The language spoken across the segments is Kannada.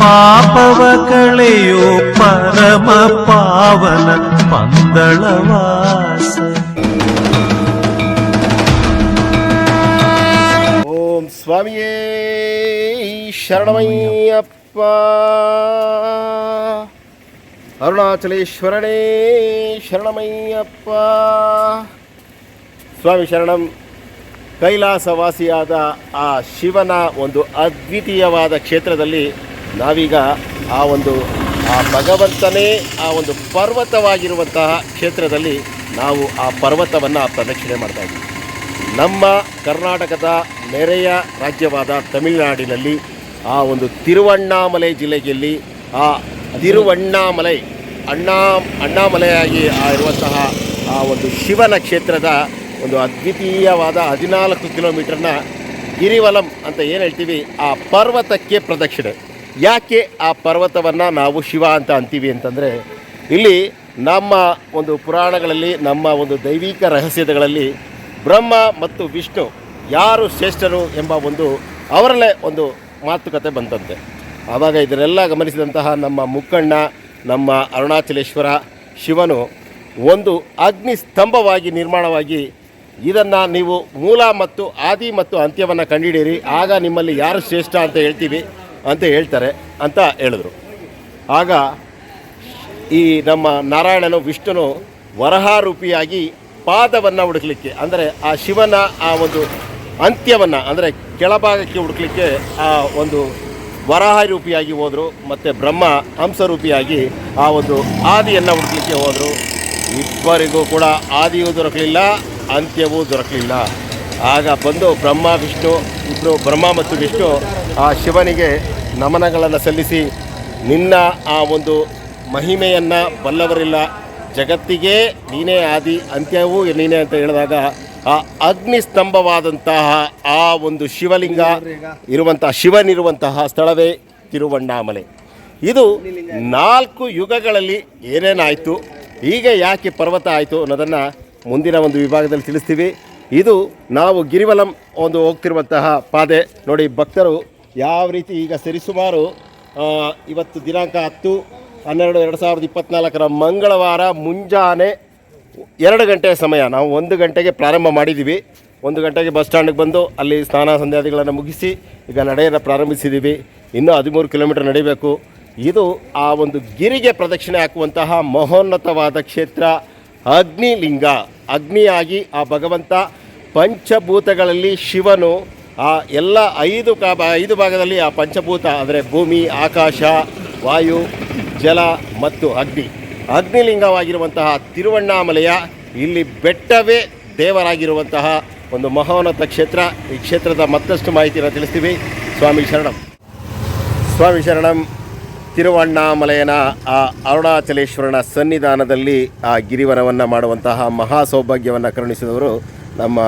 ಪಾಪವ ಕಳೆಯೋ ಪರಮ ಪಾವನ ಪಂದಳವಾಸ. ಓಂ ಸ್ವಾಮಿಯೇ ಶರಣಮಯ್ಯಪ್ಪ. ಅರುಣಾಚಲೇಶ್ವರನೇ ಶರಣಮಯ್ಯಪ್ಪ. ಸ್ವಾಮಿ ಶರಣಂ. ಕೈಲಾಸವಾಸಿಯಾದ ಆ ಶಿವನ ಒಂದು ಅದ್ವಿತೀಯವಾದ ಕ್ಷೇತ್ರದಲ್ಲಿ ನಾವೀಗ ಆ ಭಗವಂತನೇ ಆ ಒಂದು ಪರ್ವತವಾಗಿರುವಂತಹ ಕ್ಷೇತ್ರದಲ್ಲಿ ನಾವು ಆ ಪರ್ವತವನ್ನು ಪ್ರದಕ್ಷಿಣೆ ಮಾಡ್ತಾ ಇದ್ದೀವಿ. ನಮ್ಮ ಕರ್ನಾಟಕದ ನೆರೆಯ ರಾಜ್ಯವಾದ ತಮಿಳುನಾಡಿನಲ್ಲಿ ಆ ಒಂದು ತಿರುವಣ್ಣಾಮಲೈ ಜಿಲ್ಲೆಯಲ್ಲಿ ಆ ತಿರುವಣ್ಣಾಮಲೈ ಅಣ್ಣಾಮಲೆಯಾಗಿ ಇರುವಂತಹ ಆ ಒಂದು ಶಿವನ ಕ್ಷೇತ್ರದ ಒಂದು ಅದ್ವಿತೀಯವಾದ 14 ಕಿಲೋಮೀಟರ್ನ ಗಿರಿವಲಂ ಅಂತ ಏನು ಹೇಳ್ತೀವಿ, ಆ ಪರ್ವತಕ್ಕೆ ಪ್ರದಕ್ಷಿಣೆ. ಯಾಕೆ ಆ ಪರ್ವತವನ್ನು ನಾವು ಶಿವ ಅಂತ ಅಂತೀವಿ ಅಂತಂದರೆ, ಇಲ್ಲಿ ನಮ್ಮ ಒಂದು ಪುರಾಣಗಳಲ್ಲಿ, ನಮ್ಮ ಒಂದು ದೈವಿಕ ರಹಸ್ಯಗಳಲ್ಲಿ ಬ್ರಹ್ಮ ಮತ್ತು ವಿಷ್ಣು ಯಾರು ಶ್ರೇಷ್ಠರು ಎಂಬ ಅವರಲ್ಲೇ ಒಂದು ಮಾತುಕತೆ ಬಂತಂತೆ. ಆವಾಗ ಇದನ್ನೆಲ್ಲ ಗಮನಿಸಿದಂತಹ ನಮ್ಮ ಮುಕ್ಕಣ್ಣ, ನಮ್ಮ ಅರುಣಾಚಲೇಶ್ವರ ಶಿವನು ಒಂದು ಅಗ್ನಿ ಸ್ತಂಭವಾಗಿ ನಿರ್ಮಾಣವಾಗಿ, ಇದನ್ನು ನೀವು ಮೂಲ ಮತ್ತು ಆದಿ ಮತ್ತು ಅಂತ್ಯವನ್ನು ಕಂಡುಹಿಡಿಯಿರಿ, ಆಗ ನಿಮ್ಮಲ್ಲಿ ಯಾರು ಶ್ರೇಷ್ಠ ಅಂತ ಹೇಳ್ತಾರೆ ಅಂತ ಹೇಳಿದ್ರು. ಆಗ ಈ ನಮ್ಮ ನಾರಾಯಣನು ವಿಷ್ಣುನು ವರಹಾರೂಪಿಯಾಗಿ ಪಾದವನ್ನು ಹುಡುಕಲಿಕ್ಕೆ, ಅಂದರೆ ಆ ಶಿವನ ಆ ಒಂದು ಅಂತ್ಯವನ್ನು, ಅಂದರೆ ಕೆಳಭಾಗಕ್ಕೆ ಹುಡುಕಲಿಕ್ಕೆ ಆ ಒಂದು ವರಾಹ ರೂಪಿಯಾಗಿ ಹೋದರು. ಮತ್ತು ಬ್ರಹ್ಮ ಹಂಸರೂಪಿಯಾಗಿ ಆ ಒಂದು ಆದಿಯನ್ನು ಹುಡುಕಲಿಕ್ಕೆ ಹೋದರು. ಇಬ್ಬರಿಗೂ ಕೂಡ ಆದಿಯೂ ದೊರಕಲಿಲ್ಲ, ಅಂತ್ಯವೂ ದೊರಕಲಿಲ್ಲ. ಆಗ ಬಂದು ಬ್ರಹ್ಮ ಮತ್ತು ವಿಷ್ಣು ಆ ಶಿವನಿಗೆ ನಮನಗಳನ್ನು ಸಲ್ಲಿಸಿ, ನಿನ್ನ ಆ ಒಂದು ಮಹಿಮೆಯನ್ನು ಬಲ್ಲವರಿಲ್ಲ, ಜಗತ್ತಿಗೆ ನೀನೇ ಆದಿ ಅಂತ್ಯವೂ ನೀನೇ ಅಂತ ಹೇಳಿದಾಗ, ಆ ಅಗ್ನಿಸ್ತಂಭವಾದಂತಹ ಆ ಒಂದು ಶಿವನಿರುವಂತಹ ಸ್ಥಳವೇ ತಿರುವಣ್ಣಾಮಲೆ. ಇದು 4 ಯುಗಗಳಲ್ಲಿ ಏನೇನಾಯಿತು, ಈಗ ಯಾಕೆ ಪರ್ವತ ಆಯಿತು ಅನ್ನೋದನ್ನು ಮುಂದಿನ ಒಂದು ವಿಭಾಗದಲ್ಲಿ ತಿಳಿಸ್ತೀವಿ. ಇದು ನಾವು ಗಿರಿವಲಂ ಹೋಗ್ತಿರುವಂತಹ ಪಾದೆ ನೋಡಿ. ಭಕ್ತರು ಯಾವ ರೀತಿ ಈಗ ಸರಿಸುಮಾರು ಇವತ್ತು ದಿನಾಂಕ 10/12/2024 ಮಂಗಳವಾರ ಮುಂಜಾನೆ 2 ಗಂಟೆಯ ಸಮಯ. ನಾವು 1 ಗಂಟೆಗೆ ಪ್ರಾರಂಭ ಮಾಡಿದ್ದೀವಿ. 1 ಗಂಟೆಗೆ ಬಸ್ ಸ್ಟ್ಯಾಂಡಿಗೆ ಬಂದು ಅಲ್ಲಿ ಸ್ನಾನ ಸಂಧ್ಯಾದಿಗಳನ್ನು ಮುಗಿಸಿ ಈಗ ನಡೆಯನ್ನು ಪ್ರಾರಂಭಿಸಿದ್ದೀವಿ. ಇನ್ನೂ 13 ಕಿಲೋಮೀಟರ್ ನಡಿಬೇಕು. ಇದು ಆ ಒಂದು ಗಿರಿಗೆ ಪ್ರದಕ್ಷಿಣೆ ಹಾಕುವಂತಹ ಮಹೋನ್ನತವಾದ ಕ್ಷೇತ್ರ ಅಗ್ನಿಲಿಂಗ. ಅಗ್ನಿಯಾಗಿ ಆ ಭಗವಂತ ಪಂಚಭೂತಗಳಲ್ಲಿ ಶಿವನು ಆ ಎಲ್ಲ 5 ಭಾಗದಲ್ಲಿ ಆ ಪಂಚಭೂತ ಅಂದರೆ ಭೂಮಿ, ಆಕಾಶ, ವಾಯು, ಜಲ ಮತ್ತು ಅಗ್ನಿಲಿಂಗವಾಗಿರುವಂತಹ ತಿರುವಣ್ಣಾಮಲೆಯ ಇಲ್ಲಿ ಬೆಟ್ಟವೇ ದೇವರಾಗಿರುವಂತಹ ಒಂದು ಮಹೋನ್ನತ ಕ್ಷೇತ್ರ. ಈ ಕ್ಷೇತ್ರದ ಮತ್ತಷ್ಟು ಮಾಹಿತಿಯನ್ನು ತಿಳಿಸ್ತೀವಿ. ಸ್ವಾಮಿ ಶರಣಂ. ತಿರುವಣ್ಣಾಮಲೆಯನ ಆ ಅರುಣಾಚಲೇಶ್ವರನ ಸನ್ನಿಧಾನದಲ್ಲಿ ಆ ಗಿರಿವನವನ್ನು ಮಾಡುವಂತಹ ಮಹಾ ಸೌಭಾಗ್ಯವನ್ನು ಕರುಣಿಸಿದವರು ನಮ್ಮ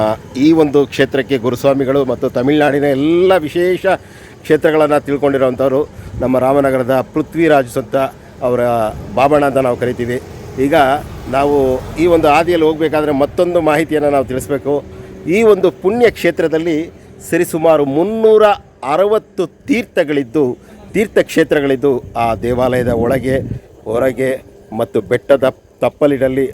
ಈ ಒಂದು ಕ್ಷೇತ್ರಕ್ಕೆ ಗುರುಸ್ವಾಮಿಗಳು ಮತ್ತು ತಮಿಳುನಾಡಿನ ಎಲ್ಲ ವಿಶೇಷ ಕ್ಷೇತ್ರಗಳನ್ನು ತಿಳ್ಕೊಂಡಿರುವಂಥವರು ನಮ್ಮ ರಾಮನಗರದ ಪೃಥ್ವಿರಾಜ್ ಸಂತ ಅವರ ಬಾಬಣ್ಣ ಅಂತ ನಾವು ಕರಿತೀವಿ. ಈಗ ನಾವು ಈ ಒಂದು ಹಾದಿಯಲ್ಲಿ ಹೋಗಬೇಕಾದ್ರೆ ಮತ್ತೊಂದು ಮಾಹಿತಿಯನ್ನು ನಾವು ತಿಳಿಸ್ಬೇಕು. ಈ ಒಂದು ಪುಣ್ಯ ಕ್ಷೇತ್ರದಲ್ಲಿ ಸರಿಸುಮಾರು 360 ತೀರ್ಥಕ್ಷೇತ್ರಗಳಿದ್ದು ಆ ದೇವಾಲಯದ ಒಳಗೆ, ಹೊರಗೆ ಮತ್ತು ಬೆಟ್ಟದ ತಪ್ಪಲಿನಲ್ಲಿ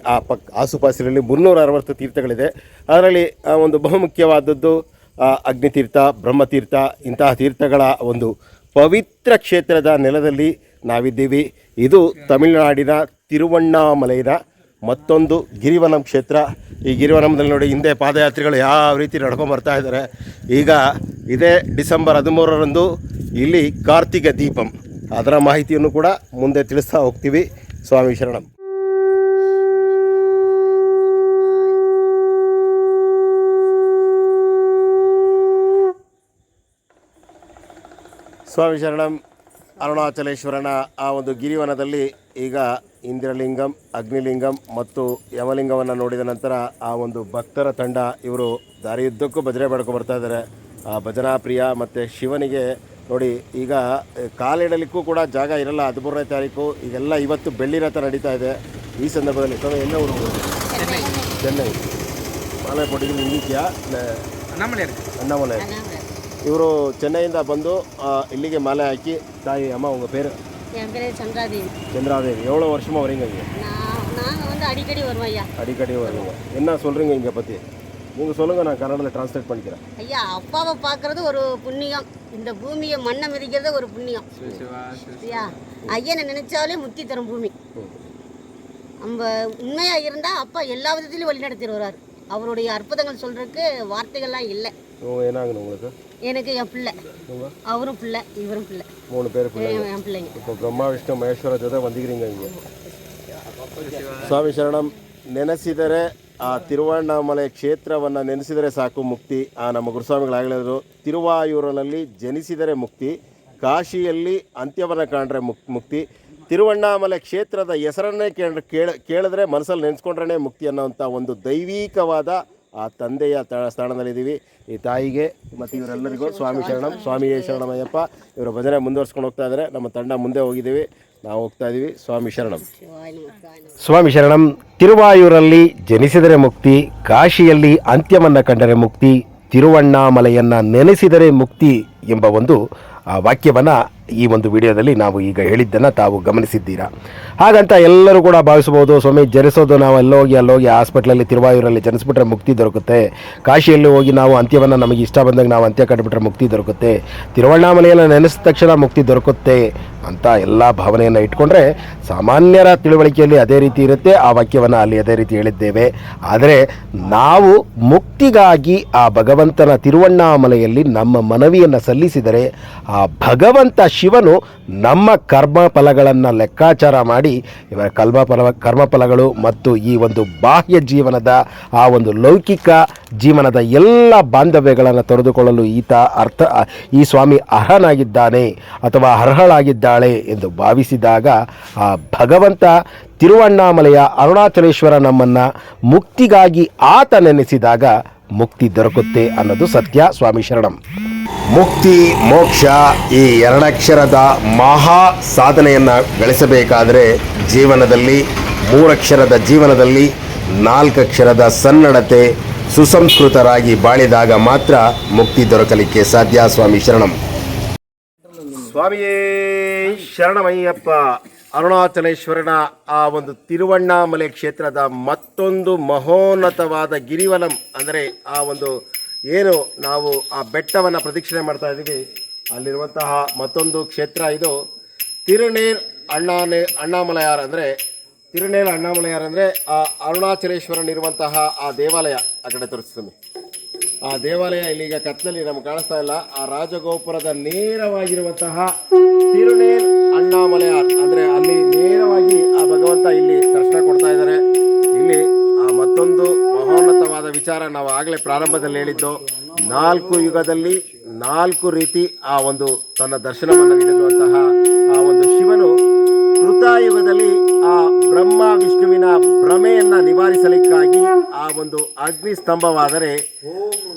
ಆಸುಪಾಸಿನಲ್ಲಿ 360 ತೀರ್ಥಗಳಿದೆ. ಅದರಲ್ಲಿ ಒಂದು ಬಹುಮುಖ್ಯವಾದದ್ದು ಅಗ್ನಿತೀರ್ಥ, ಬ್ರಹ್ಮತೀರ್ಥ. ಇಂತಹ ತೀರ್ಥಗಳ ಒಂದು ಪವಿತ್ರ ಕ್ಷೇತ್ರದ ನೆಲದಲ್ಲಿ ನಾವಿದ್ದೀವಿ. ಇದು ತಮಿಳುನಾಡಿನ ತಿರುವಣ್ಣಾಮಲೈನ ಮತ್ತೊಂದು ಗಿರಿವನಂ ಕ್ಷೇತ್ರ. ಈ ಗಿರಿವನಂದಲ್ಲಿ ನೋಡಿ, ಹಿಂದೆ ಪಾದಯಾತ್ರಿಗಳು ಯಾವ ರೀತಿ ನಡ್ಕೊಂಬರ್ತಾ ಇದ್ದಾರೆ. ಈಗ ಇದೇ ಡಿಸೆಂಬರ್ 13ರಂದು ಇಲ್ಲಿ ಕಾರ್ತಿಕ ದೀಪಂ, ಅದರ ಮಾಹಿತಿಯನ್ನು ಕೂಡ ಮುಂದೆ ತಿಳಿಸ್ತಾ ಹೋಗ್ತೀವಿ. ಸ್ವಾಮಿ ಶರಣಂ. ಸ್ವಾಮಿ ಶರಣಂ. ಅರುಣಾಚಲೇಶ್ವರನ ಆ ಒಂದು ಗಿರಿವನದಲ್ಲಿ ಈಗ ಇಂದ್ರಲಿಂಗಂ, ಅಗ್ನಿಲಿಂಗಂ ಮತ್ತು ಯಮಲಿಂಗವನ್ನು ನೋಡಿದ ನಂತರ ಆ ಒಂದು ಭಕ್ತರ ತಂಡ ಇವರು ದಾರಿಯುದ್ದಕ್ಕೂ ಭಜನೆ ಮಾಡ್ಕೊಂಡು ಬರ್ತಾ ಇದ್ದಾರೆ. ಆ ಭಜನಾ ಪ್ರಿಯ ಮತ್ತು ಶಿವನಿಗೆ ನೋಡಿ, ಈಗ ಕಾಲಿಡಲಿಕ್ಕೂ ಕೂಡ ಜಾಗ ಇರಲ್ಲ. 13ನೇ ತಾರೀಕು ಇದೆಲ್ಲ ಇವತ್ತು ಬೆಳ್ಳಿ ರಥ ನಡೀತಾ ಇದೆ. ಈ ಸಂದರ್ಭದಲ್ಲಿ ಎಲ್ಲ ಊರು ಚೆನ್ನೈ ಮಾಲೆ ಕೊಟ್ಟಿದ್ದೀನಿ. ಇದೆಯಾ ಅಣ್ಣಾಮಲೈ ಇವರು ಚೆನ್ನೈಯಿಂದ ಬಂದು ಇಲ್ಲಿಗೆ ಮಾಲೆ ಹಾಕಿ தாய் அம்மா உங்கள் பேர்? என் பேர் சந்திராதேவி. சந்திராதேவி. எவ்வளோ வருஷமாக வரீங்க இங்கே? நாங்கள் வந்து அடிக்கடி வருவோம் ஐயா. அடிக்கடி வருவீங்க. என்ன சொல்கிறீங்க இங்கே பற்றி? நீங்கள் சொல்லுங்கள், நான் கன்னடத்தில் ட்ரான்ஸ்லேட் பண்ணிக்கிறேன். ஐயா, அப்பாவை பார்க்குறது ஒரு புண்ணியம், இந்த பூமியை மண்ணை மிதிக்கிறது ஒரு புண்ணியம் ஐயா. ஐயனை நினைச்சாலே முத்தி தரும் பூமி. நம்ம உண்மையாக இருந்தால் அப்பா எல்லா விதத்துலையும் வழிநடத்திட்டு வருவார். அவருடைய அற்புதங்கள் சொல்கிறதுக்கு வார்த்தைகள்லாம் இல்லை. என்னாகணும் உங்களுக்கு? எனக்கு என் பிள்ளை, அவரும் பிள்ளை, இவரும் பிள்ளை, 3 பேர் பிள்ளை. என் பிள்ளைங்க. இப்போ பிரம்மா ವಿಷ್ಣು ಮಹೇಶ್ವರ ಜೊತೆ ಬಂದಿದ್ದೀங்க இங்கே. ಸ್ವಾಮಿ ಶರಣಂ. ನೆನೆಸಿದರೆ ಆ ತಿರುವಣ್ಣಾಮಲೈ ಕ್ಷೇತ್ರವನ್ನು ನೆನೆಸಿದರೆ ಸಾಕು ಮುಕ್ತಿ. ನಮ್ಮ ಗುರುಸ್ವಾಮಿಗಳು ಹೇಳಿದ್ರು, ತಿರುವಾಯೂರಿನಲ್ಲಿ ಜನಿಸಿದರೆ ಮುಕ್ತಿ, ಕಾಶಿಯಲ್ಲಿ ಅಂತ್ಯವನ್ನು ಕಾಣ್ರೆ ಮುಕ್ತಿ, ತಿರುವಣ್ಣಾಮಲೈ ಕ್ಷೇತ್ರದ ಹೆಸರನ್ನೇ ಕೇಳಿದ್ರೆ ಮನಸ್ಸಲ್ಲಿ ನೆನೆಸ್ಕೊಂಡ್ರೆ ಮುಕ್ತಿ ಅನ್ನೋಂಥ ಒಂದು ದೈವಿಕವಾದ ಆ ತಂದೆಯ ಸ್ಥಾನದಲ್ಲಿದ್ದೀವಿ. ಈ ತಾಯಿಗೆ ಮತ್ತು ಇವರೆಲ್ಲರಿಗೂ ಸ್ವಾಮಿ ಶರಣಂ. ಸ್ವಾಮಿಯೇ ಶರಣಮಯ್ಯಪ್ಪ. ಇವರ ಭಜನೆ ಮುಂದುವರ್ಸ್ಕೊಂಡು ಹೋಗ್ತಾ ಇದ್ದಾರೆ. ನಮ್ಮ ತಂಡ ಮುಂದೆ ಹೋಗಿದ್ದೀವಿ, ನಾವು ಹೋಗ್ತಾ ಇದ್ದೀವಿ. ಸ್ವಾಮಿ ಶರಣಂ. ಸ್ವಾಮಿ ಶರಣಂ. ತಿರುವಾಯೂರಲ್ಲಿ ಜನಿಸಿದರೆ ಮುಕ್ತಿ, ಕಾಶಿಯಲ್ಲಿ ಅಂತ್ಯವನ್ನು ಕಂಡರೆ ಮುಕ್ತಿ, ತಿರುವಣ್ಣಾಮಲೆಯನ್ನು ನೆನೆಸಿದರೆ ಮುಕ್ತಿ ಎಂಬ ಒಂದು ವಾಕ್ಯವನ್ನು ಈ ಒಂದು ವಿಡಿಯೋದಲ್ಲಿ ನಾವು ಈಗ ಹೇಳಿದ್ದನ್ನು ತಾವು ಗಮನಿಸಿದ್ದೀರಾ. ಹಾಗಂತ ಎಲ್ಲರೂ ಕೂಡ ಭಾವಿಸಬಹುದು, ಸ್ವಾಮಿ ಜನಿಸೋದು ನಾವು ಅಲ್ಲೋಗಿ ಹಾಸ್ಪಿಟ್ಲಲ್ಲಿ ತಿರುವಾಯೂರಲ್ಲಿ ಜನಿಸ್ಬಿಟ್ರೆ ಮುಕ್ತಿ ದೊರಕುತ್ತೆ, ಕಾಶಿಯಲ್ಲಿ ಹೋಗಿ ನಾವು ಅಂತ್ಯವನ್ನು ನಮಗೆ ಇಷ್ಟ ಬಂದಾಗ ನಾವು ಅಂತ್ಯ ಕಂಡುಬಿಟ್ರೆ ಮುಕ್ತಿ ದೊರಕುತ್ತೆ, ತಿರುವಣ್ಣಾಮಲೆಯನ್ನು ನೆನೆಸಿದ ತಕ್ಷಣ ಮುಕ್ತಿ ದೊರಕುತ್ತೆ ಅಂತ ಎಲ್ಲ ಭಾವನೆಯನ್ನು ಇಟ್ಕೊಂಡ್ರೆ ಸಾಮಾನ್ಯರ ತಿಳುವಳಿಕೆಯಲ್ಲಿ ಅದೇ ರೀತಿ ಇರುತ್ತೆ. ಆ ವಾಕ್ಯವನ್ನು ಅಲ್ಲಿ ಅದೇ ರೀತಿ ಹೇಳಿದ್ದೇವೆ. ಆದರೆ ನಾವು ಮುಕ್ತಿಗಾಗಿ ಆ ಭಗವಂತನ ತಿರುವಣ್ಣಾಮಲೆಯಲ್ಲಿ ನಮ್ಮ ಮನವಿಯನ್ನು ಸಲ್ಲಿಸಿದರೆ ಆ ಭಗವಂತ ಶಿವನು ನಮ್ಮ ಕರ್ಮಫಲಗಳನ್ನು ಲೆಕ್ಕಾಚಾರ ಮಾಡಿ ಇವರ ಕರ್ಮಫಲಗಳು ಮತ್ತು ಈ ಒಂದು ಬಾಹ್ಯ ಜೀವನದ ಆ ಒಂದು ಲೌಕಿಕ ಜೀವನದ ಎಲ್ಲ ಬಾಂಧವ್ಯಗಳನ್ನು ತೊರೆದುಕೊಳ್ಳಲು ಈ ಸ್ವಾಮಿ ಅರ್ಹನಾಗಿದ್ದಾನೆ ಅಥವಾ ಅರ್ಹಳಾಗಿದ್ದಾಳೆ ಎಂದು ಭಾವಿಸಿದಾಗ ಆ ಭಗವಂತ ತಿರುವಣ್ಣಾಮಲೆಯ ಅರುಣಾಚಲೇಶ್ವರ ನಮ್ಮನ್ನು ಮುಕ್ತಿಗಾಗಿ ಆತ ನೆನೆಸಿದಾಗ ಮುಕ್ತಿ ದೊರಕುತ್ತೆ ಅನ್ನೋದು ಸತ್ಯ. ಸ್ವಾಮಿ ಶರಣಂ. ಮುಕ್ತಿ ಮೋಕ್ಷ ಈ ಎರಡಕ್ಷರದ ಮಹಾ ಸಾಧನೆಯನ್ನು ಗಳಿಸಬೇಕಾದರೆ ಜೀವನದಲ್ಲಿ 3 ಅಕ್ಷರದ ಜೀವನದಲ್ಲಿ 4 ಅಕ್ಷರದ ಸನ್ನಡತೆ ಸುಸಂಸ್ಕೃತರಾಗಿ ಬಾಳಿದಾಗ ಮಾತ್ರ ಮುಕ್ತಿ ದೊರಕಲಿಕ್ಕೆ ಸಾಧ್ಯ. ಸ್ವಾಮಿ ಶರಣಂ. ಸ್ವಾಮಿಯೇ ಶರಣಮಯ್ಯಪ್ಪ. ಅರುಣಾಚಲೇಶ್ವರನ ಆ ಒಂದು ತಿರುವಣ್ಣಾಮಲೆ ಕ್ಷೇತ್ರದ ಮತ್ತೊಂದು ಮಹೋನ್ನತವಾದ ಗಿರಿವಲಂ ಅಂದರೆ ಆ ಒಂದು ಏನು ನಾವು ಆ ಬೆಟ್ಟವನ್ನು ಪ್ರದಕ್ಷಿಣೆ ಮಾಡ್ತಾ ಇದ್ದೀವಿ, ಅಲ್ಲಿರುವಂತಹ ಮತ್ತೊಂದು ಕ್ಷೇತ್ರ ಇದು ತಿರುನೇರ್ ಅಣ್ಣಾಮಲಯಾರ್. ಅಂದರೆ ತಿರುನೇರ್ ಅಣ್ಣಾಮಲಯಾರ್ ಅಂದರೆ ಆ ಅರುಣಾಚಲೇಶ್ವರನಿರುವಂತಹ ಆ ದೇವಾಲಯ. ಆ ಕಡೆ ತೋರಿಸ್ತೀನಿ. ಆ ದೇವಾಲಯ ಇಲ್ಲಿಗ ಕತ್ತಲಲ್ಲಿ ನಮ್ಗೆ ಕಾಣಿಸ್ತಾ ಇಲ್ಲ. ಆ ರಾಜಗೋಪುರದ ನೇರವಾಗಿರುವಂತಹ ತಿರುನೇರ್ ಅಣ್ಣಾಮಲಯಾರ್ ಅಂದರೆ ಅಲ್ಲಿ ನೇರವಾಗಿ ಆ ಭಗವಂತ ಇಲ್ಲಿ ದರ್ಶನ ಕೊಡ್ತಾ ಇದ್ದಾರೆ. ಇಲ್ಲಿ ಆ ಮತ್ತೊಂದು ಮಹೋನ್ನತವಾದ ವಿಚಾರ ನಾವು ಆಗಲೇ ಪ್ರಾರಂಭದಲ್ಲಿ ಹೇಳಿದ್ದು, 4 ಯುಗದಲ್ಲಿ 4 ರೀತಿ ಆ ಒಂದು ತನ್ನ ದರ್ಶನವನ್ನು ನೀಡಿರುವಂತಹ ಆ ಒಂದು ಶಿವನು ಕೃತಾಯುಗದಲ್ಲಿ ಆ ಬ್ರಹ್ಮ ವಿಷ್ಣುವಿನ ಭ್ರಮೆಯನ್ನು ನಿವಾರಿಸಲಿಕ್ಕಾಗಿ ಆ ಒಂದು ಅಗ್ನಿ ಸ್ತಂಭವಾದರೆ,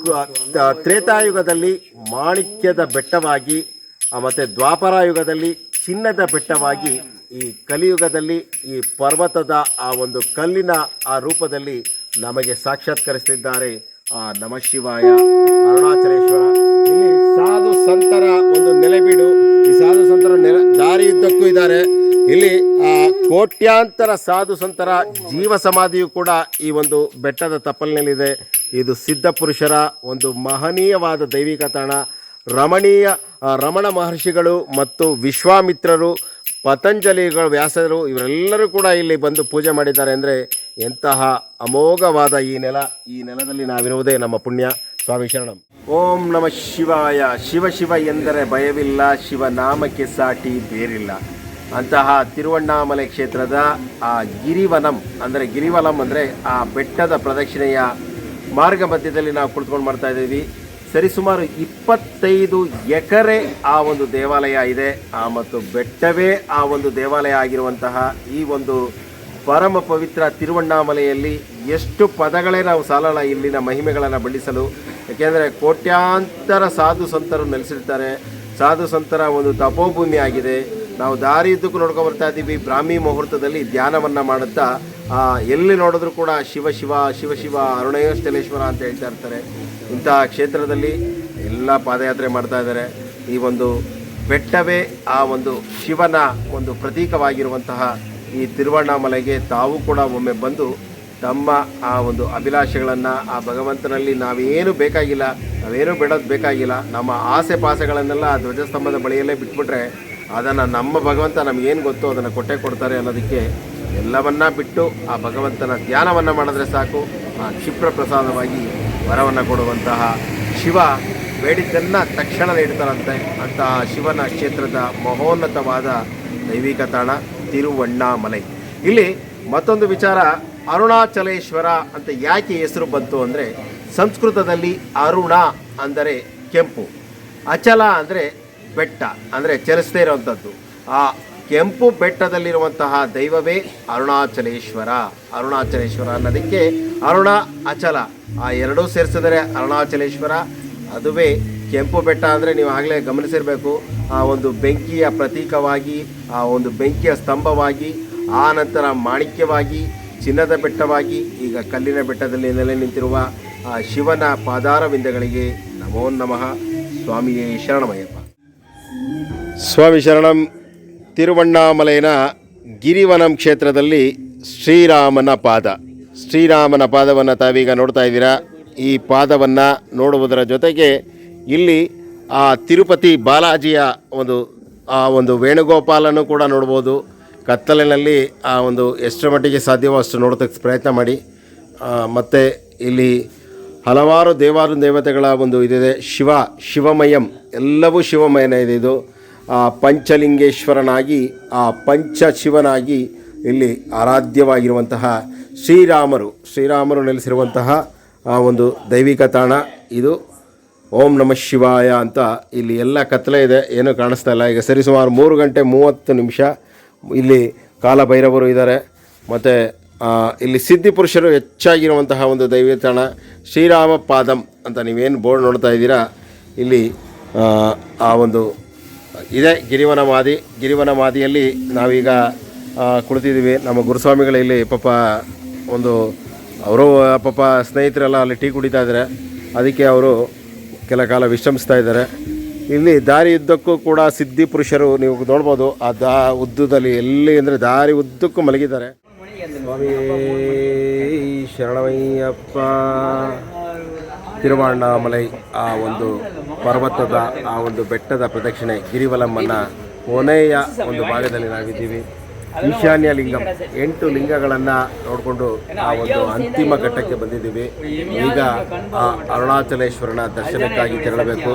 ತ್ರೇತಾಯುಗದಲ್ಲಿ ಮಾಣಿಕ್ಯದ ಬೆಟ್ಟವಾಗಿ, ಮತ್ತು ದ್ವಾಪರಾಯುಗದಲ್ಲಿ ಚಿನ್ನದ ಬೆಟ್ಟವಾಗಿ, ಈ ಕಲಿಯುಗದಲ್ಲಿ ಈ ಪರ್ವತದ ಆ ಒಂದು ಕಲ್ಲಿನ ಆ ರೂಪದಲ್ಲಿ ನಮಗೆ ಸಾಕ್ಷಾತ್ಕರಿಸುತ್ತಿದ್ದಾರೆ. ಆ ನಮಃ ಶಿವಾಯ ಅರುಣಾಚಲೇಶ್ವರ. ಇಲ್ಲಿ ಸಾಧು ಸಂತರ ಒಂದು ನೆಲೆಬೀಡು. ಈ ಸಾಧು ಸಂತರ ದಾರಿಯುದ್ದಕ್ಕೂ ಇದ್ದಾರೆ. ಇಲ್ಲಿ ಕೋಟ್ಯಾಂತರ ಸಾಧು ಸಂತರ ಜೀವ ಸಮಾಧಿಯು ಕೂಡ ಈ ಒಂದು ಬೆಟ್ಟದ ತಪ್ಪಲಿನಲ್ಲಿದೆ. ಇದು ಸಿದ್ಧ ಪುರುಷರ ಒಂದು ಮಹನೀಯವಾದ ದೈವಿಕ ತಾಣ. ರಮಣ ಮಹರ್ಷಿಗಳು ಮತ್ತು ವಿಶ್ವಾಮಿತ್ರರು, ಪತಂಜಲಿಗಳು, ವ್ಯಾಸರು ಇವರೆಲ್ಲರೂ ಕೂಡ ಇಲ್ಲಿ ಬಂದು ಪೂಜೆ ಮಾಡಿದ್ದಾರೆ. ಅಂದರೆ ಎಂತಹ ಅಮೋಘವಾದ ಈ ನೆಲದಲ್ಲಿ ನಾವಿರುವುದೇ ನಮ್ಮ ಪುಣ್ಯ. ಸ್ವಾಮಿ ಶರಣಂ. ಓಂ ನಮಃ ಶಿವಾಯ. ಶಿವ ಎಂದರೆ ಭಯವಿಲ್ಲ, ಶಿವನಾಮಕ್ಕೆ ಸಾಟಿ ಬೇರಿಲ್ಲ. ಅಂತಹ ತಿರುವಣ್ಣಾಮಲೆ ಕ್ಷೇತ್ರದ ಆ ಗಿರಿವಲಂ ಅಂದರೆ ಆ ಬೆಟ್ಟದ ಪ್ರದಕ್ಷಿಣೆಯ ಮಾರ್ಗ ಮಧ್ಯದಲ್ಲಿ ನಾವು ಕುಳಿತುಕೊಂಡು ಮಾಡ್ತಾ ಇದ್ದೀವಿ. ಸರಿಸುಮಾರು 25 ಎಕರೆ ಆ ಒಂದು ದೇವಾಲಯ ಇದೆ. ಮತ್ತು ಬೆಟ್ಟವೇ ಆ ಒಂದು ದೇವಾಲಯ ಆಗಿರುವಂತಹ ಈ ಒಂದು ಪರಮ ಪವಿತ್ರ ತಿರುವಣ್ಣಾಮಲೆಯಲ್ಲಿ ಎಷ್ಟು ಪದಗಳೇ ನಾವು ಸಾಲಲ್ಲ ಇಲ್ಲಿನ ಮಹಿಮೆಗಳನ್ನು ಬಣ್ಣಿಸಲು. ಏಕೆಂದರೆ ಕೋಟ್ಯಾಂತರ ಸಾಧು ಸಂತರು ನೆಲೆಸಿರ್ತಾರೆ. ಸಾಧು ಸಂತರ ಒಂದು ತಪೋಭೂಮಿ ಆಗಿದೆ. ನಾವು ದಾರಿಯುದ್ದಕ್ಕೂ ನೋಡ್ಕೊಂಡು ಬರ್ತಾ ಇದ್ದೀವಿ. ಬ್ರಾಹ್ಮಿ ಮುಹೂರ್ತದಲ್ಲಿ ಧ್ಯಾನವನ್ನು ಮಾಡುತ್ತಾ ಎಲ್ಲಿ ನೋಡಿದ್ರೂ ಕೂಡ ಶಿವ ಶಿವ ಅರುಣಾಚಲೇಶ್ವರ ಅಂತ ಹೇಳ್ತಾ ಇರ್ತಾರೆ. ಇಂತಹ ಕ್ಷೇತ್ರದಲ್ಲಿ ಎಲ್ಲ ಪಾದಯಾತ್ರೆ ಮಾಡ್ತಾ ಇದ್ದಾರೆ. ಈ ಒಂದು ಬೆಟ್ಟವೇ ಆ ಒಂದು ಶಿವನ ಒಂದು ಪ್ರತೀಕವಾಗಿರುವಂತಹ ಈ ತಿರುವಣ್ಣಾಮಲೆಗೆ ತಾವು ಕೂಡ ಒಮ್ಮೆ ಬಂದು ತಮ್ಮ ಆ ಒಂದು ಅಭಿಲಾಷೆಗಳನ್ನು ಆ ಭಗವಂತನಲ್ಲಿ ನಾವೇನು ಬೇಕಾಗಿಲ್ಲ, ನಾವೇನು ಬಿಡೋದು ಬೇಕಾಗಿಲ್ಲ, ನಮ್ಮ ಆಸೆ ಪಾಸೆಗಳನ್ನೆಲ್ಲ ಆ ಧ್ವಜಸ್ತಂಭದ ಬಳಿಯಲ್ಲೇ ಬಿಟ್ಬಿಟ್ರೆ ಅದನ್ನು ನಮ್ಮ ಭಗವಂತ ನಮಗೇನು ಗೊತ್ತೋ ಅದನ್ನು ಕೊಟ್ಟೇ ಕೊಡ್ತಾರೆ ಅನ್ನೋದಕ್ಕೆ ಎಲ್ಲವನ್ನ ಬಿಟ್ಟು ಆ ಭಗವಂತನ ಧ್ಯಾನವನ್ನು ಮಾಡಿದ್ರೆ ಸಾಕು, ಆ ಕ್ಷಿಪ್ರ ಪ್ರಸಾದವಾಗಿ ವರವನ್ನು ಕೊಡುವಂತಹ ಶಿವ ಬೇಡಿದ್ದನ್ನು ತಕ್ಷಣ ನೀಡ್ತಾರಂತೆ. ಅಂತಹ ಶಿವನ ಕ್ಷೇತ್ರದ ಮಹೋನ್ನತವಾದ ದೈವಿಕ ತಾಣ ತಿರುವಣ್ಣಾಮಲೈ. ಇಲ್ಲಿ ಮತ್ತೊಂದು ವಿಚಾರ, ಅರುಣಾಚಲೇಶ್ವರ ಅಂತ ಯಾಕೆ ಹೆಸರು ಬಂತು ಅಂದರೆ, ಸಂಸ್ಕೃತದಲ್ಲಿ ಅರುಣ ಅಂದರೆ ಕೆಂಪು, ಅಚಲ ಅಂದರೆ ಬೆಟ್ಟ, ಅಂದರೆ ಚಲಿಸದೇ ಇರುವಂಥದ್ದು. ಆ ಕೆಂಪು ಬೆಟ್ಟದಲ್ಲಿರುವಂತಹ ದೈವವೇ ಅರುಣಾಚಲೇಶ್ವರ. ಅರುಣಾಚಲೇಶ್ವರ ಅನ್ನೋದಕ್ಕೆ ಅರುಣ ಅಚಲ ಆ ಎರಡೂ ಸೇರಿಸಿದರೆ ಅರುಣಾಚಲೇಶ್ವರ. ಅದುವೇ ಕೆಂಪು ಬೆಟ್ಟ ಅಂದರೆ ನೀವು ಆಗಲೇ ಗಮನಿಸಿರಬೇಕು, ಆ ಒಂದು ಬೆಂಕಿಯ ಪ್ರತೀಕವಾಗಿ, ಆ ಒಂದು ಬೆಂಕಿಯ ಸ್ತಂಭವಾಗಿ, ಆ ನಂತರ ಮಾಣಿಕ್ಯವಾಗಿ, ಚಿನ್ನದ ಬೆಟ್ಟವಾಗಿ, ಈಗ ಕಲ್ಲಿನ ಬೆಟ್ಟದಲ್ಲಿ ನೆಲೆ ನಿಂತಿರುವ ಆ ಶಿವನ ಪಾದಾರವಿಂದಗಳಿಗೆ ನಮೋ ನಮಃ. ಸ್ವಾಮಿಯೇ ಶರಣಮಯ್ಯಪ್ಪ. ಸ್ವಾಮಿ ಶರಣಂ. ತಿರುವಣ್ಣಾಮಲೈನ ಗಿರಿವನಂ ಕ್ಷೇತ್ರದಲ್ಲಿ ಶ್ರೀರಾಮನ ಪಾದವನ್ನು ತಾವೀಗ ನೋಡ್ತಾ ಇದ್ದೀರಾ. ಈ ಪಾದವನ್ನು ನೋಡುವುದರ ಜೊತೆಗೆ ಇಲ್ಲಿ ಆ ತಿರುಪತಿ ಬಾಲಾಜಿಯ ಒಂದು ವೇಣುಗೋಪಾಲನ್ನು ಕೂಡ ನೋಡ್ಬೋದು. ಕತ್ತಲಿನಲ್ಲಿ ಆ ಒಂದು ಎಷ್ಟರ ಮಟ್ಟಿಗೆ ಸಾಧ್ಯವೋ ಅಷ್ಟು ನೋಡೋದಕ್ಕೆ ಪ್ರಯತ್ನ ಮಾಡಿ. ಮತ್ತು ಇಲ್ಲಿ ಹಲವಾರು ದೇವತೆಗಳ ಒಂದು ಇದಿದೆ. ಶಿವಮಯಂ, ಎಲ್ಲವೂ ಶಿವಮಯನೇ ಇದೆ. ಇದು ಪಂಚಲಿಂಗೇಶ್ವರನಾಗಿ, ಆ ಪಂಚಶಿವನಾಗಿ ಇಲ್ಲಿ ಆರಾಧ್ಯವಾಗಿರುವಂತಹ ಶ್ರೀರಾಮರು ನೆಲೆಸಿರುವಂತಹ ಆ ಒಂದು ದೈವಿಕ ತಾಣ ಇದು. ಓಂ ನಮಃ ಶಿವಾಯ ಅಂತ ಇಲ್ಲಿ ಎಲ್ಲ ಕತ್ತಲೆ ಇದೆ, ಏನೂ ಕಾಣಿಸ್ತಾ ಇಲ್ಲ. ಈಗ ಸರಿಸುಮಾರು 3 ಗಂಟೆ 30 ನಿಮಿಷ. ಇಲ್ಲಿ ಕಾಲಭೈರವರು ಇದ್ದಾರೆ. ಮತ್ತು ಇಲ್ಲಿ ಸಿದ್ಧಿಪುರುಷರು ಹೆಚ್ಚಾಗಿರುವಂತಹ ಒಂದು ದೈವಿಕ ತಾಣ ಶ್ರೀರಾಮ ಪಾದಂ ಅಂತ ನೀವೇನು ಬೋರ್ಡ್ ನೋಡ್ತಾ ಇದ್ದೀರಾ. ಇಲ್ಲಿ ಆ ಒಂದು ಇದೆ ಗಿರಿವನ ಮಾದಿಯಲ್ಲಿ ನಾವೀಗ ಕುಳಿತಿದ್ದೀವಿ. ನಮ್ಮ ಗುರುಸ್ವಾಮಿಗಳು ಇಲ್ಲಿ ಅವರು ಸ್ನೇಹಿತರೆಲ್ಲ ಅಲ್ಲಿ ಟೀ ಕುಡಿತಾ ಇದ್ದಾರೆ. ಅದಕ್ಕೆ ಅವರು ಕೆಲ ಕಾಲ ವಿಶ್ರಮಿಸ್ತಾ ಇದ್ದಾರೆ. ಇಲ್ಲಿ ದಾರಿ ಉದ್ದಕ್ಕೂ ಕೂಡ ಸಿದ್ಧಿಪುರುಷರು ನೀವು ನೋಡ್ಬೋದು. ಆ ಉದ್ದದಲ್ಲಿ ಎಲ್ಲಿ ಅಂದರೆ ದಾರಿ ಉದ್ದಕ್ಕೂ ಮಲಗಿದ್ದಾರೆ. ಸ್ವಾಮಿ ಶರಣಮಯ್ಯಪ್ಪ. ತಿರುವಣ್ಣಾಮಲೈ ಆ ಒಂದು ಪರ್ವತದ ಆ ಒಂದು ಬೆಟ್ಟದ ಪ್ರದಕ್ಷಿಣೆ ಗಿರಿವಲಮ್ಮನ್ನು ಕೊನೆಯ ಒಂದು ಭಾಗದಲ್ಲಿ ನಾವಿದ್ದೀವಿ. ಈಶಾನ್ಯ ಲಿಂಗಂ 8 ಲಿಂಗಗಳನ್ನು ನೋಡಿಕೊಂಡು ಆ ಒಂದು ಅಂತಿಮ ಘಟ್ಟಕ್ಕೆ ಬಂದಿದ್ದೀವಿ. ಈಗ ಆ ಅರುಣಾಚಲೇಶ್ವರನ ದರ್ಶನಕ್ಕಾಗಿ ತೆರಳಬೇಕು.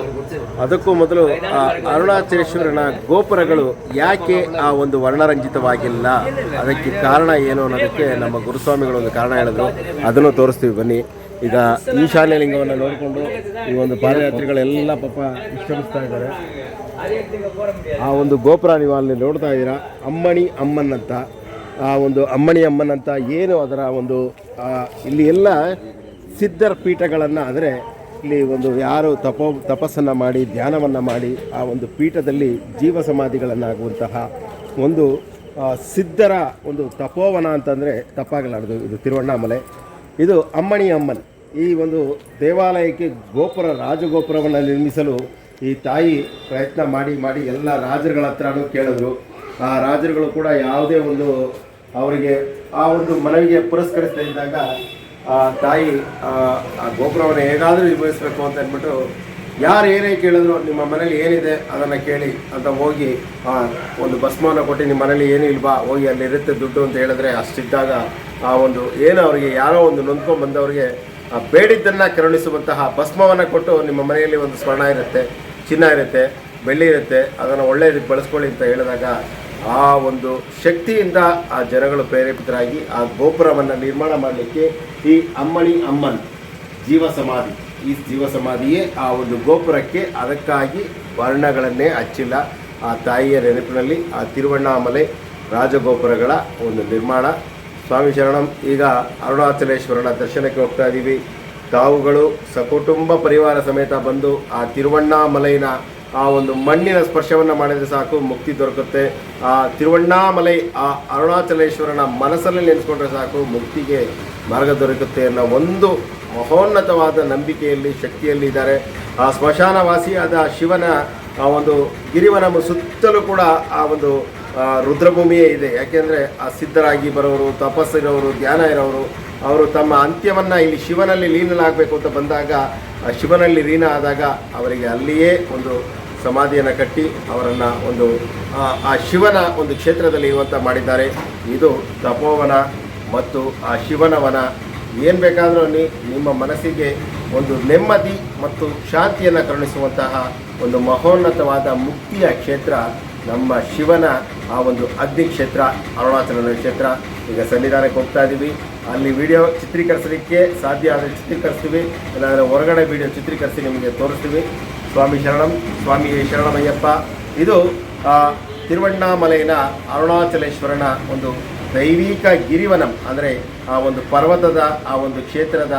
ಅದಕ್ಕೂ ಮೊದಲು ಆ ಅರುಣಾಚಲೇಶ್ವರನ ಗೋಪುರಗಳು ಯಾಕೆ ಆ ಒಂದು ವರ್ಣರಂಜಿತವಾಗಿಲ್ಲ, ಅದಕ್ಕೆ ಕಾರಣ ಏನು ಅನ್ನೋದಕ್ಕೆ ನಮ್ಮ ಗುರುಸ್ವಾಮಿಗಳು ಒಂದು ಕಾರಣ ಹೇಳಿದ್ರು. ಅದನ್ನು ತೋರಿಸ್ತೀವಿ ಬನ್ನಿ. ಈಗ ಈಶಾನ್ಯ ಲಿಂಗವನ್ನು ನೋಡಿಕೊಂಡು ಈ ಒಂದು ಪಾದಯಾತ್ರಿಗಳೆಲ್ಲ ವಿಶ್ರಮಿಸ್ತಾ ಇದ್ದಾರೆ. ಆ ಒಂದು ಗೋಪುರ ನೀವು ಅಲ್ಲಿ ನೋಡ್ತಾ ಇದ್ದೀರಾ. ಅಮ್ಮಣಿ ಅಮ್ಮನ್ ಅಂತ, ಆ ಒಂದು ಅಮ್ಮಣಿ ಅಮ್ಮನ್ ಅಂತ ಏನು ಅದರ ಒಂದು ಇಲ್ಲಿ ಎಲ್ಲ ಸಿದ್ಧರ ಪೀಠಗಳನ್ನು, ಅಂದರೆ ಇಲ್ಲಿ ಒಂದು ಯಾರು ತಪಸ್ಸನ್ನು ಮಾಡಿ ಧ್ಯಾನವನ್ನು ಮಾಡಿ ಆ ಒಂದು ಪೀಠದಲ್ಲಿ ಜೀವ ಸಮಾಧಿಗಳನ್ನಾಗುವಂತಹ ಒಂದು ಸಿದ್ಧರ ಒಂದು ತಪೋವನ ಅಂತಂದರೆ ತಪ್ಪಾಗಲಾರದು. ಇದು ತಿರುವಣ್ಣಾಮಲೆ, ಇದು ಅಮ್ಮಣಿ ಅಮ್ಮನ್. ಈ ಒಂದು ದೇವಾಲಯಕ್ಕೆ ರಾಜಗೋಪುರವನ್ನು ನಿರ್ಮಿಸಲು ಈ ತಾಯಿ ಪ್ರಯತ್ನ ಮಾಡಿ ಎಲ್ಲ ರಾಜರುಗಳ ಹತ್ರನೂ ಕೇಳಿದ್ರು. ಆ ರಾಜರುಗಳು ಕೂಡ ಯಾವುದೇ ಒಂದು ಅವರಿಗೆ ಆ ಒಂದು ಮನವಿಗೆ ಪುರಸ್ಕರಿಸ್ತಾ ಇದ್ದಾಗ ಆ ತಾಯಿ ಆ ಗೋಪುರವನ್ನು ಹೇಗಾದರೂ ನಿರ್ವಹಿಸಬೇಕು ಅಂತ ಅಂದ್ಬಿಟ್ಟು ಯಾರು ಏನೇ ಕೇಳಿದ್ರು ನಿಮ್ಮ ಮನೇಲಿ ಏನಿದೆ ಅದನ್ನು ಕೇಳಿ ಅಂತ ಹೋಗಿ ಒಂದು ಭಸ್ಮವನ್ನು ಕೊಟ್ಟು ನಿಮ್ಮ ಮನೇಲಿ ಏನೂ ಇಲ್ವಾ, ಹೋಗಿ ಅಲ್ಲಿರುತ್ತೆ ದುಡ್ಡು ಅಂತ ಹೇಳಿದ್ರೆ ಅಷ್ಟಿದ್ದಾಗ ಆ ಒಂದು ಏನು ಅವರಿಗೆ ಯಾರೋ ಒಂದು ನೊಂದ್ಕೊಂಡು ಬಂದವರಿಗೆ ಬೇಡಿದ್ದನ್ನು ಕರುಣಿಸುವಂತಹ ಭಸ್ಮವನ್ನು ಕೊಟ್ಟು ನಿಮ್ಮ ಮನೆಯಲ್ಲಿ ಒಂದು ಸ್ವರ್ಣ ಇರುತ್ತೆ, ಚಿನ್ನ ಇರುತ್ತೆ, ಬೆಳ್ಳಿ ಇರುತ್ತೆ, ಅದನ್ನು ಒಳ್ಳೆಯದಕ್ಕೆ ಬಳಸ್ಕೊಳ್ಳಿ ಅಂತ ಹೇಳಿದಾಗ ಆ ಒಂದು ಶಕ್ತಿಯಿಂದ ಆ ಜನಗಳು ಪ್ರೇರೇಪಿತರಾಗಿ ಆ ಗೋಪುರವನ್ನು ನಿರ್ಮಾಣ ಮಾಡಲಿಕ್ಕೆ ಈ ಅಮ್ಮಣಿ ಅಮ್ಮನ್ ಜೀವಸಮಾಧಿ, ಈ ಜೀವಸಮಾಧಿಯೇ ಆ ಒಂದು ಗೋಪುರಕ್ಕೆ ಅದಕ್ಕಾಗಿ ವರ್ಣಗಳನ್ನೇ ಹಚ್ಚಿಲ್ಲ. ಆ ತಾಯಿಯ ನೆನಪಿನಲ್ಲಿ ಆ ತಿರುವಣ್ಣಾಮಲೈ ರಾಜಗೋಪುರಗಳ ಒಂದು ನಿರ್ಮಾಣ. ಸ್ವಾಮಿ ಶರಣಂ. ಈಗ ಅರುಣಾಚಲೇಶ್ವರನ ದರ್ಶನಕ್ಕೆ ಹೋಗ್ತಾ ಇದ್ದೀವಿ. ತಾವುಗಳು ಸಕುಟುಂಬ ಪರಿವಾರ ಸಮೇತ ಬಂದು ಆ ತಿರುವಣ್ಣಾಮಲೈನ ಆ ಒಂದು ಮಣ್ಣಿನ ಸ್ಪರ್ಶವನ್ನು ಮಾಡಿದರೆ ಸಾಕು, ಮುಕ್ತಿ ದೊರಕುತ್ತೆ. ಆ ತಿರುವಣ್ಣಾಮಲೈ ಆ ಅರುಣಾಚಲೇಶ್ವರನ ಮನಸ್ಸಲ್ಲಿ ನೆನೆಸ್ಕೊಂಡ್ರೆ ಸಾಕು, ಮುಕ್ತಿಗೆ ಮಾರ್ಗ ದೊರಕುತ್ತೆ ಅನ್ನೋ ಒಂದು ಮಹೋನ್ನತವಾದ ನಂಬಿಕೆಯಲ್ಲಿ, ಶಕ್ತಿಯಲ್ಲಿ ಇದ್ದಾರೆ. ಆ ಸ್ಮಶಾನವಾಸಿಯಾದ ಶಿವನ ಆ ಒಂದು ಗಿರಿವನ ಸುತ್ತಲೂ ಕೂಡ ಆ ಒಂದು ರುದ್ರಭೂಮಿಯೇ ಇದೆ. ಯಾಕೆಂದರೆ ಆ ಸಿದ್ಧರಾಗಿ ಬರೋರು, ತಪಸ್ಸಿರೋರು, ಧ್ಯಾನ ಇರೋರು, ಅವರು ತಮ್ಮ ಅಂತ್ಯವನ್ನು ಇಲ್ಲಿ ಶಿವನಲ್ಲಿ ಲೀನಲಾಗಬೇಕು ಅಂತ ಬಂದಾಗ, ಆ ಶಿವನಲ್ಲಿ ಲೀನ ಆದಾಗ ಅವರಿಗೆ ಅಲ್ಲಿಯೇ ಒಂದು ಸಮಾಧಿಯನ್ನು ಕಟ್ಟಿ ಅವರನ್ನು ಒಂದು ಆ ಶಿವನ ಒಂದು ಕ್ಷೇತ್ರದಲ್ಲಿ ಇರುವಂಥ ಮಾಡಿದ್ದಾರೆ. ಇದು ತಪೋವನ ಮತ್ತು ಆ ಶಿವನ ವನ. ಏನು ಬೇಕಾದರೂ ನಿಮ್ಮ ಮನಸ್ಸಿಗೆ ಒಂದು ನೆಮ್ಮದಿ ಮತ್ತು ಶಾಂತಿಯನ್ನು ಕರುಣಿಸುವಂತಹ ಒಂದು ಮಹೋನ್ನತವಾದ ಮುಕ್ತಿಯ ಕ್ಷೇತ್ರ ನಮ್ಮ ಶಿವನ ಆ ಒಂದು ಅಗ್ನಿ ಕ್ಷೇತ್ರ ಅರುಣಾಚಲ ಕ್ಷೇತ್ರ. ಈಗ ಸನ್ನಿಧಾನಕ್ಕೆ ಹೋಗ್ತಾ ಇದ್ದೀವಿ. ಅಲ್ಲಿ ವಿಡಿಯೋ ಚಿತ್ರೀಕರಿಸಲಿಕ್ಕೆ ಸಾಧ್ಯ ಆದರೆ ಚಿತ್ರೀಕರಿಸ್ತೀವಿ, ಇಲ್ಲಾಂದರೆ ಹೊರಗಡೆ ವಿಡಿಯೋ ಚಿತ್ರೀಕರಿಸಿ ನಿಮಗೆ ತೋರಿಸ್ತೀವಿ. ಸ್ವಾಮಿ ಶರಣಂ, ಸ್ವಾಮಿ ಶರಣಮಯ್ಯಪ್ಪ. ಇದು ತಿರುವಣ್ಣಾಮಲೈನ ಅರುಣಾಚಲೇಶ್ವರನ ಒಂದು ದೈವಿಕ ಗಿರಿವನಂ, ಅಂದರೆ ಆ ಒಂದು ಪರ್ವತದ ಆ ಒಂದು ಕ್ಷೇತ್ರದ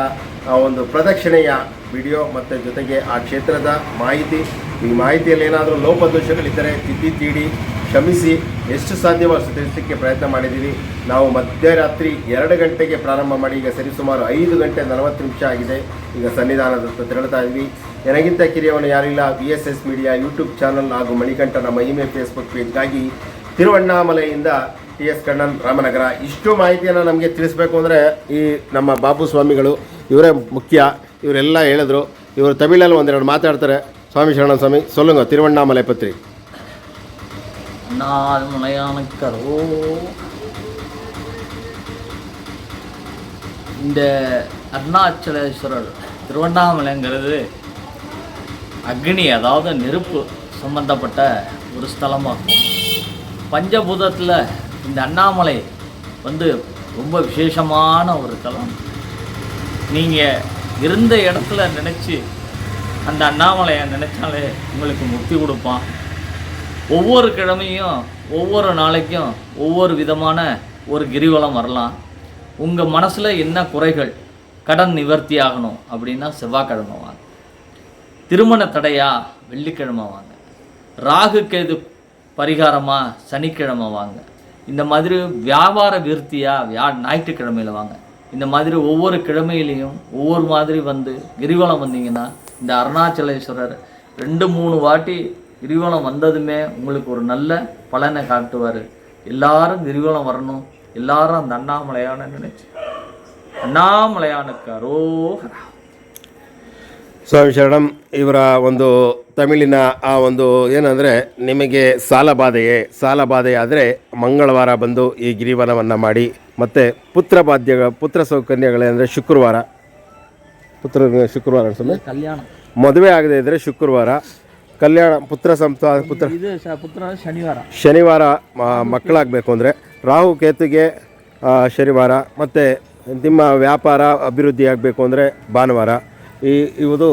ಆ ಒಂದು ಪ್ರದಕ್ಷಿಣೆಯ ವಿಡಿಯೋ ಮತ್ತು ಜೊತೆಗೆ ಆ ಕ್ಷೇತ್ರದ ಮಾಹಿತಿ. ಈ ಮಾಹಿತಿಯಲ್ಲಿ ಏನಾದರೂ ಲೋಪದೋಷಗಳಿದ್ದರೆ ತಿದ್ದಿ ತೀಡಿ ಕ್ಷಮಿಸಿ, ಎಷ್ಟು ಸಾಧ್ಯವೋ ಅಷ್ಟು ತಿಳಿಸಲಿಕ್ಕೆ ಪ್ರಯತ್ನ ಮಾಡಿದ್ದೀವಿ. ನಾವು ಮಧ್ಯರಾತ್ರಿ 2 ಗಂಟೆಗೆ ಪ್ರಾರಂಭ ಮಾಡಿ ಈಗ ಸರಿಸುಮಾರು 5 ಗಂಟೆ 40 ನಿಮಿಷ ಆಗಿದೆ. ಈಗ ಸನ್ನಿಧಾನದತ್ತ ತೆರಳುತ್ತಾ ಇದ್ವಿ. ನನಗಿಂತ ಕಿರಿಯವನು ಯಾರಿಲ್ಲ. VSS ಮೀಡಿಯಾ ಯೂಟ್ಯೂಬ್ ಚಾನಲ್ ಹಾಗೂ ಮಣಿಕಂಠನ ಮಹಿಮೆ ಫೇಸ್ಬುಕ್ ಪೇಜ್ಗಾಗಿ ತಿರುವಣ್ಣಾಮಲೆಯಿಂದ TS ಕಣ್ಣನ್, ರಾಮನಗರ. ಇಷ್ಟು ಮಾಹಿತಿಯನ್ನು ನಮಗೆ ತಿಳಿಸ್ಬೇಕು ಅಂದರೆ ಈ ನಮ್ಮ ಬಾಬು ಸ್ವಾಮಿಗಳು ಇವರೇ ಮುಖ್ಯ. ಇವರೆಲ್ಲ ಹೇಳಿದ್ರು. ಇವರು ತಮಿಳಲ್ಲಿ ಒಂದೆರಡು ಮಾತಾಡ್ತಾರೆ. ಸ್ವಾಮಿ ಶರಣಂ ಸ್ವಾಮಿ சொல்லுங்க திருவண்ணாமலை பற்றி. அண்ணாமலையானுக்கரோ இந்த அருணாச்சலேஸ்வரர் திருவண்ணாமலைங்கிறது அக்னி, அதாவது நெருப்பு சம்பந்தப்பட்ட ஒரு ஸ்தலமாகும். பஞ்சபூதத்தில் இந்த அண்ணாமலை வந்து ரொம்ப விசேஷமான ஒரு தலம். நீங்கள் இருந்த இடத்துல நினச்சி அந்த அண்ணாமலையை நினச்சாலே உங்களுக்கு முக்தி கொடுப்பான். ஒவ்வொரு கிழமையும் ஒவ்வொரு நாளைக்கும் ஒவ்வொரு விதமான ஒரு கிரிவலம் வரலாம். உங்கள் மனசில் என்ன குறைகள், கடன் நிவர்த்தி ஆகணும் அப்படின்னா செவ்வாய்க்கிழமை வாங்க. திருமண தடையா வெள்ளிக்கிழமை வாங்க. ராகு கேது பரிகாரமாக சனிக்கிழமை வாங்க. இந்த மாதிரி வியாபார விருத்தியாக ஞாயிற்றுக்கிழமையில் வாங்க. இந்த மாதிரி ஒவ்வொரு கிழமையிலையும் ஒவ்வொரு மாதிரி வந்து கிரிவலம் வந்தீங்கன்னா இந்த அருணாச்சலேஸ்வரர் 2-3 வாட்டி கிரிவலம் வந்ததுமே உங்களுக்கு ஒரு நல்ல பலனை காட்டுவார். எல்லாரும் கிரிவலம் வரணும். எல்லாரும் அந்த அண்ணாமலையான நினைச்சு ಅಣ್ಣಾಮಲಯಾನಕ್ಕೆ ಅರೋಹರ. ಸ್ವಾಮಿ ಶರಣಂ ಇವರ ಒಂದು ತಮಿಳಿನ ಆ ಒಂದು ಏನಂದರೆ, ನಿಮಗೆ ಸಾಲಬಾಧೆ ಆದರೆ ಮಂಗಳವಾರ ಬಂದು ಈ ಗಿರಿವನವನ್ನು ಮಾಡಿ. ಮತ್ತು ಪುತ್ರ ಸೌಕನ್ಯಗಳೇ ಅಂದರೆ ಶುಕ್ರವಾರ ಕಲ್ಯಾಣ, ಮದುವೆ ಆಗದೆ ಇದ್ದರೆ ಶುಕ್ರವಾರ, ಕಲ್ಯಾಣ ಪುತ್ರ ಶನಿವಾರ ಮಕ್ಕಳಾಗಬೇಕು ಅಂದರೆ, ರಾಹು ಕೇತುಗೆ ಶನಿವಾರ, ಮತ್ತು ನಿಮ್ಮ ವ್ಯಾಪಾರ ಅಭಿವೃದ್ಧಿ ಆಗಬೇಕು ಅಂದರೆ ಭಾನುವಾರ. ಇವುದು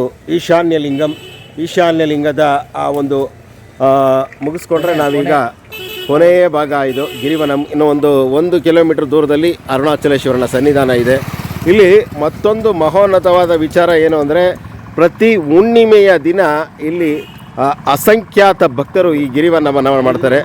ಈಶಾನ್ಯಲಿಂಗದ ಆ ಒಂದು ಮುಗಿಸ್ಕೊಂಡ್ರೆ ನಾವೀಗ ಕೊನೆಯ ಭಾಗ ಇದು ಗಿರಿವನಂ. ಇನ್ನು 1 ಕಿಲೋಮೀಟರ್ ದೂರದಲ್ಲಿ ಅರುಣಾಚಲೇಶ್ವರನ ಸನ್ನಿಧಾನ ಇದೆ. ಇಲ್ಲಿ ಮತ್ತೊಂದು ಮಹೋನ್ನತವಾದ ವಿಚಾರ ಏನು ಅಂದರೆ, ಪ್ರತಿ ಹುಣ್ಣಿಮೆಯ ದಿನ ಇಲ್ಲಿ ಅಸಂಖ್ಯಾತ ಭಕ್ತರು ಈ ಗಿರಿವನವನ್ನು ಮಾಡ್ತಾರೆ.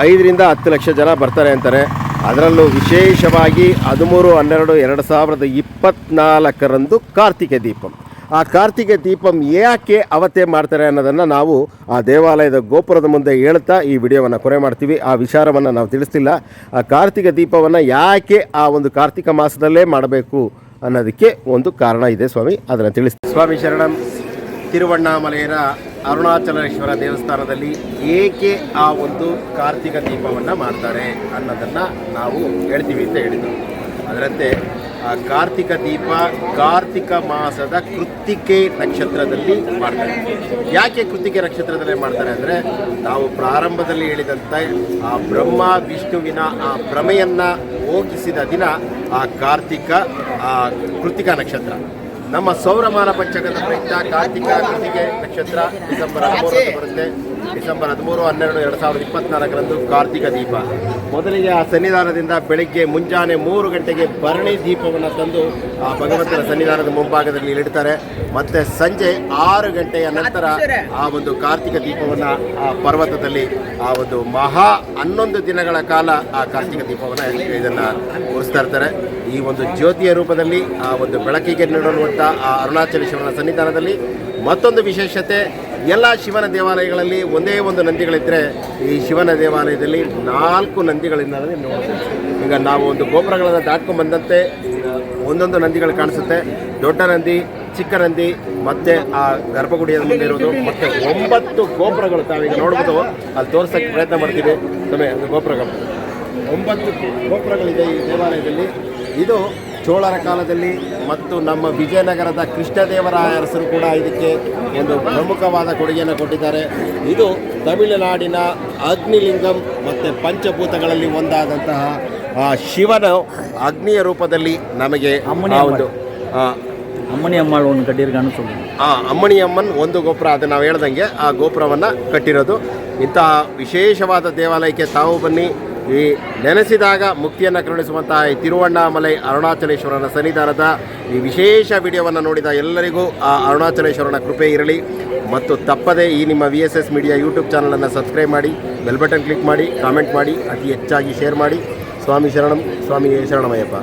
5 ರಿಂದ 10 ಲಕ್ಷ ಜನ ಬರ್ತಾರೆ ಅಂತಾರೆ. ಅದರಲ್ಲೂ ವಿಶೇಷವಾಗಿ 13/12/2024 ಕಾರ್ತಿಕ ದೀಪಂ. ಆ ಕಾರ್ತಿಕ ದೀಪಂ ಯಾಕೆ ಅವತ್ತೇ ಮಾಡ್ತಾರೆ ಅನ್ನೋದನ್ನು ನಾವು ಆ ದೇವಾಲಯದ ಗೋಪುರದ ಮುಂದೆ ಹೇಳ್ತಾ ಈ ವಿಡಿಯೋವನ್ನು ಕೊನೆ ಮಾಡ್ತೀವಿ. ಆ ವಿಚಾರವನ್ನು ನಾವು ತಿಳಿಸ್ತಿಲ್ಲ. ಆ ಕಾರ್ತಿಕ ದೀಪವನ್ನು ಯಾಕೆ ಆ ಒಂದು ಕಾರ್ತಿಕ ಮಾಸದಲ್ಲೇ ಮಾಡಬೇಕು ಅನ್ನೋದಕ್ಕೆ ಒಂದು ಕಾರಣ ಇದೆ ಸ್ವಾಮಿ, ಅದನ್ನು ತಿಳಿಸ್ತೀವಿ. ಸ್ವಾಮಿ ಶರಣಂ. ತಿರುವಣ್ಣಾಮಲೆಯ ಅರುಣಾಚಲೇಶ್ವರ ದೇವಸ್ಥಾನದಲ್ಲಿ ಏಕೆ ಆ ಒಂದು ಕಾರ್ತಿಕ ದೀಪವನ್ನು ಮಾಡ್ತಾರೆ ಅನ್ನೋದನ್ನು ನಾವು ಹೇಳ್ತೀವಿ ಅಂತ ಹೇಳಿದರು. ಅದರಂತೆ ಆ ಕಾರ್ತಿಕ ದೀಪ ಕಾರ್ತಿಕ ಮಾಸದ ಕೃತ್ತಿಕೆ ನಕ್ಷತ್ರದಲ್ಲಿ ಮಾಡ್ತಾರೆ. ಯಾಕೆ ಕೃತ್ತಿಕೆ ನಕ್ಷತ್ರದಲ್ಲಿ ಮಾಡ್ತಾರೆ ಅಂದರೆ, ನಾವು ಪ್ರಾರಂಭದಲ್ಲಿ ಹೇಳಿದಂತೆ ಆ ಬ್ರಹ್ಮ ವಿಷ್ಣುವಿನ ಆ ಭ್ರಮೆಯನ್ನು ಹೋಗಿಸಿದ ದಿನ ಆ ಕೃತ್ತಿಕ ನಕ್ಷತ್ರ. ನಮ್ಮ ಸೌರಮಾನ ಪಂಚಕದ ಪ್ರಯುಕ್ತ ಕಾರ್ತಿಕ ಕೃತಿಕೆ ನಕ್ಷತ್ರ ಡಿಸೆಂಬರ್ 13 ಬರುತ್ತೆ. ಡಿಸೆಂಬರ್ 13-12-2024 ಕಾರ್ತಿಕ ದೀಪ. ಮೊದಲಿಗೆ ಆ ಸನ್ನಿಧಾನದಿಂದ ಬೆಳಿಗ್ಗೆ ಮುಂಜಾನೆ 3 ಗಂಟೆಗೆ ಭರಣಿ ದೀಪವನ್ನು ತಂದು ಆ ಭಗವಂತನ ಸನ್ನಿಧಾನದ ಮುಂಭಾಗದಲ್ಲಿ ಇಡ್ತಾರೆ. ಮತ್ತು ಸಂಜೆ 6 ಗಂಟೆಯ ನಂತರ ಆ ಒಂದು ಕಾರ್ತಿಕ ದೀಪವನ್ನು ಆ ಪರ್ವತದಲ್ಲಿ ಆ ಒಂದು 11 ದಿನಗಳ ಕಾಲ ಆ ಕಾರ್ತಿಕ ದೀಪವನ್ನು ಇದನ್ನು ಉರಿಸ್ತಾ ಇರ್ತಾರೆ. ಈ ಒಂದು ಜ್ಯೋತಿಯ ರೂಪದಲ್ಲಿ ಆ ಒಂದು ಬೆಳಕಿಗೆ ನೀಡುವಂಥ ಆ ಅರುಣಾಚಲೇಶ್ವರನ ಸನ್ನಿಧಾನದಲ್ಲಿ ಮತ್ತೊಂದು ವಿಶೇಷತೆ, ಎಲ್ಲ ಶಿವನ ದೇವಾಲಯಗಳಲ್ಲಿ ಒಂದೇ ಒಂದು ನಂದಿಗಳಿದ್ದರೆ ಈ ಶಿವನ ದೇವಾಲಯದಲ್ಲಿ 4 ನಂದಿಗಳಿಂದ ನೋಡ್ತೀವಿ. ಈಗ ನಾವು ಒಂದು ಗೋಪುರಗಳನ್ನು ದಾಟ್ಕೊಂಡು ಬಂದಂತೆ ಒಂದೊಂದು ನಂದಿಗಳು ಕಾಣಿಸುತ್ತೆ. ದೊಡ್ಡ ನಂದಿ, ಚಿಕ್ಕ ನಂದಿ, ಮತ್ತು ಆ ಗರ್ಭಗುಡಿಯ ಮುಂದೆ ಇರೋದು, ಮತ್ತು 9 ಗೋಪುರಗಳು ತಾವೀಗ ನೋಡ್ಬೋದು. ಅಲ್ಲಿ ತೋರಿಸೋಕ್ಕೆ ಪ್ರಯತ್ನ ಮಾಡ್ತೀವಿ. ಸಮಯ ಅದು ಗೋಪುರಗಳು 9 ಗೋಪುರಗಳಿದೆ ಈ ದೇವಾಲಯದಲ್ಲಿ. ಇದು ಚೋಳರ ಕಾಲದಲ್ಲಿ ಮತ್ತು ನಮ್ಮ ವಿಜಯನಗರದ ಕೃಷ್ಣದೇವರಾಯ ಅರಸರು ಕೂಡ ಇದಕ್ಕೆ ಒಂದು ಪ್ರಮುಖವಾದ ಕೊಡುಗೆಯನ್ನು ಕೊಟ್ಟಿದ್ದಾರೆ. ಇದು ತಮಿಳುನಾಡಿನ ಅಗ್ನಿಲಿಂಗಂ ಮತ್ತು ಪಂಚಭೂತಗಳಲ್ಲಿ ಒಂದಾದಂತಹ ಶಿವನ ಅಗ್ನಿಯ ರೂಪದಲ್ಲಿ ನಮಗೆ ಒಂದು ಅಮ್ಮಣಿ ಅಮ್ಮಳು ಒಂದು ಕಟ್ಟಿರ್ಗಾನು ಅಮ್ಮಣಿ ಅಮ್ಮನ್ ಒಂದು ಗೋಪುರ, ಅದು ನಾವು ಹೇಳ್ದಂಗೆ ಆ ಗೋಪುರವನ್ನು ಕಟ್ಟಿರೋದು. ಇಂತಹ ವಿಶೇಷವಾದ ದೇವಾಲಯಕ್ಕೆ ತಾವು ಬನ್ನಿ. ಈ ನೆನೆಸಿದಾಗ ಮುಕ್ತಿಯನ್ನು ಕರುಣಿಸುವಂತಹ ಈ ತಿರುವಣ್ಣಾಮಲೈ ಅರುಣಾಚಲೇಶ್ವರನ ಸನ್ನಿಧಾನದ ಈ ವಿಶೇಷ ವಿಡಿಯೋವನ್ನು ನೋಡಿದ ಎಲ್ಲರಿಗೂ ಆ ಅರುಣಾಚಲೇಶ್ವರನ ಕೃಪೆ ಇರಲಿ. ಮತ್ತು ತಪ್ಪದೇ ಈ ನಿಮ್ಮ VSS ಮೀಡಿಯಾ ಯೂಟ್ಯೂಬ್ ಚಾನಲನ್ನು ಸಬ್ಸ್ಕ್ರೈಬ್ ಮಾಡಿ, ಬೆಲ್ ಬಟನ್ ಕ್ಲಿಕ್ ಮಾಡಿ, ಕಾಮೆಂಟ್ ಮಾಡಿ, ಅತಿ ಹೆಚ್ಚಾಗಿ ಶೇರ್ ಮಾಡಿ. ಸ್ವಾಮಿ ಶರಣಂ, ಸ್ವಾಮಿ ಶರಣಮಯ್ಯಪ್ಪ.